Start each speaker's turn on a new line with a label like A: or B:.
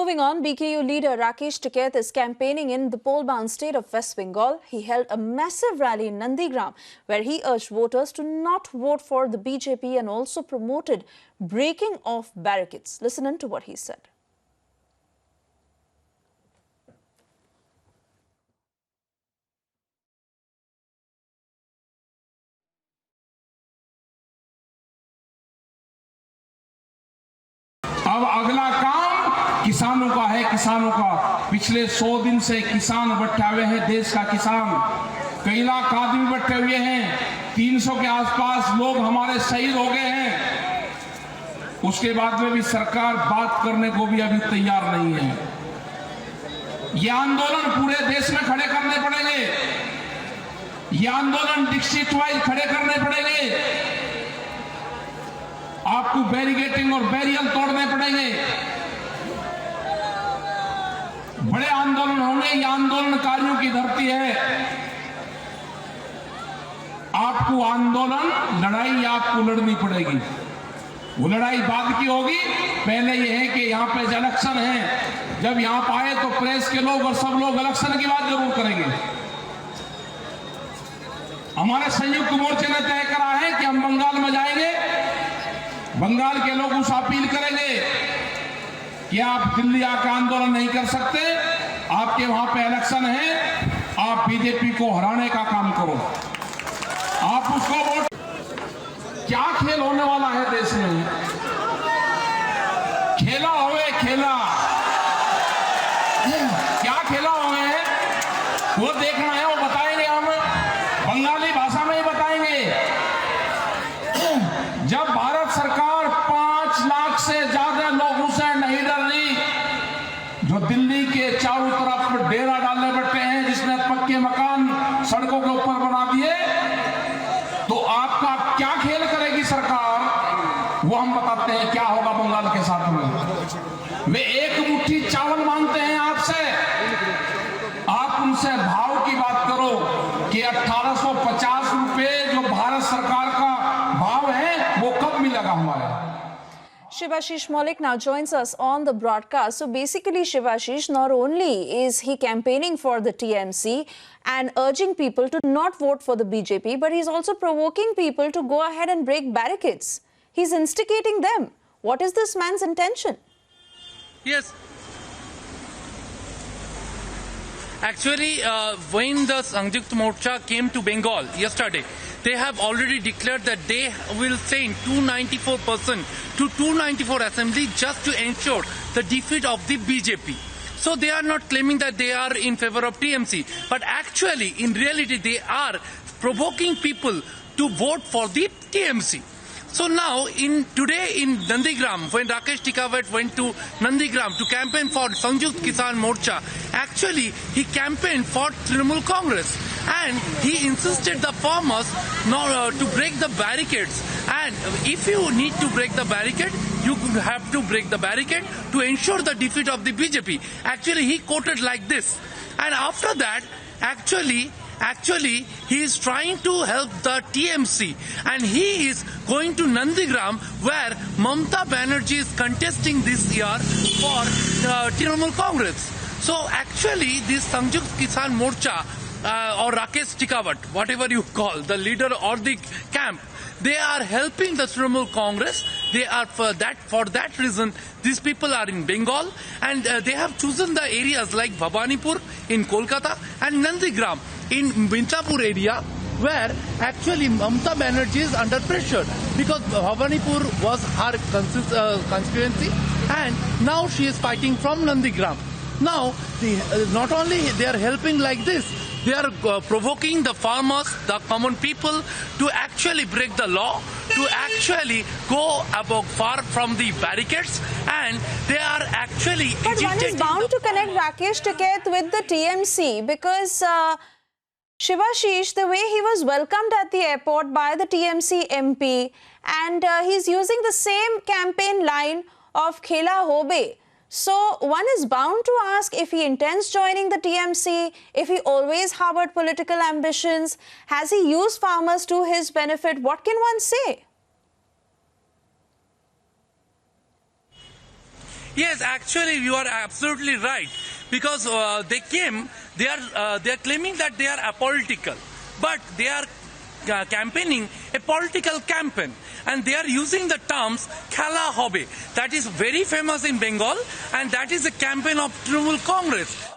A: Moving on, BKU leader Rakesh Tikait is campaigning in the poll-bound state of West Bengal. He held a massive rally in Nandigram where he urged voters to not vote for the BJP and also promoted breaking of barricades. Listen in to what he said.
B: अब अगला काम किसानों का है। किसानों का पिछले 100 दिन से किसान बैठे हुए हैं। देश का किसान, कई लाख आदमी बैठे हुए हैं। 300 के आसपास लोग हमारे शहीद हो गए हैं। उसके बाद में भी सरकार बात करने को भी अभी तैयार नहीं है। ये आंदोलन पूरे देश में खड़े करने पड़ेंगे। ये आंदोलन डिस्ट्रिक्ट वाइज खड़े करने पड़ेंगे। आपको बैरिकेडिंग और बैरियर तोड़ने पड़ेंगे। बड़े आंदोलन होंगे। ये आंदोलनकारियों की धरती है। आपको आंदोलन, लड़ाई आपको लड़नी पड़ेगी। वो लड़ाई बाद की होगी। पहले ये है कि यहाँ पे इलेक्शन है। जब यहाँ पे आए तो प्रेस के लोग और सब लोग इलेक्शन की बात जरूर करेंगे। हमारे संयुक्त मोर्चे ने तय करा है कि हम बंगाल में जाएंगे। बंगाल के लोगों से अपील करेंगे कि आप दिल्ली आकर आंदोलन नहीं कर सकते। आपके वहां पे इलेक्शन है। आप बीजेपी को हराने का काम करो। आप उसको वोट। क्या खेल होने वाला है देश में? खेला होवे खेला। क्या खेला होवे वो देखना है। वो बताएंगे, हम बंगाली भाषा में ही बताएंगे। जब भारत सरकार 5 लाख से ज्यादा लोगों से नहीं डर रही, जो दिल्ली के चारों तरफ डेरा डालने बैठे हैं, जिसने पक्के मकान सड़कों के ऊपर बना दिए, तो आपका क्या खेल करेगी सरकार, वो हम बताते हैं क्या होगा बंगाल के साथ में। वे एक मुट्ठी चावल मांगते हैं आपसे। आप उनसे भाव की बात करो कि 1850 रुपए जो भारत सरकार का भाव है वो कब मिलेगा हमारा।
A: Shivashish Maulik now joins us on the broadcast. So basically, Shivashish, not only is he campaigning for the TMC and urging people to not vote for the BJP, but he's also provoking people to go ahead and break barricades. He's instigating them. What is this man's intention?
C: Yes. Actually, when the Sangyukt Morcha came to Bengal yesterday, they have already declared that they will send 294% to 294 assembly just to ensure the defeat of the BJP. So they are not claiming that they are in favor of TMC, but actually, in reality, they are provoking people to vote for the TMC. So now, today in Nandigram, when Rakesh Tikait went to Nandigram to campaign for Sangyukt Kisan Morcha, actually he campaigned for Trinamool Congress, and he insisted the farmers to break the barricades. And if you need to break the barricade, you have to break the barricade to ensure the defeat of the BJP. Actually, he quoted like this, and after that, actually he is trying to help the TMC, and he is going to Nandigram where Mamata Banerjee is contesting this year for Trinamool Congress. So actually this Sangyukt Kisan Morcha or Rakesh Tikait, whatever you call the leader or the camp, they are helping the Trinamool Congress. They are for that reason these people are in Bengal, and they have chosen the areas like Bhabanipur in Kolkata and Nandigram in Midnapur area, where actually Mamata Banerjee is under pressure because Bhabanipur was her constituency, and now she is fighting from Nandigram. Now, not only they are helping like this, they are provoking the farmers, the common people, to actually break the law, to actually go far from the barricades, and they are actually.
A: But one is bound to connect Rakesh Tikait with the TMC because Shivashish, the way he was welcomed at the airport by the TMC MP, and he's using the same campaign line of Khela Hobe. So one is bound to ask if he intends joining the TMC, if he always harbored political ambitions, has he used farmers to his benefit? What can one say?
C: Yes, actually, you are absolutely right. Because they are claiming that they are apolitical, but they are campaigning a political campaign, and they are using the terms Khala Hobe. That is very famous in Bengal, and that is a campaign of Trinamool Congress.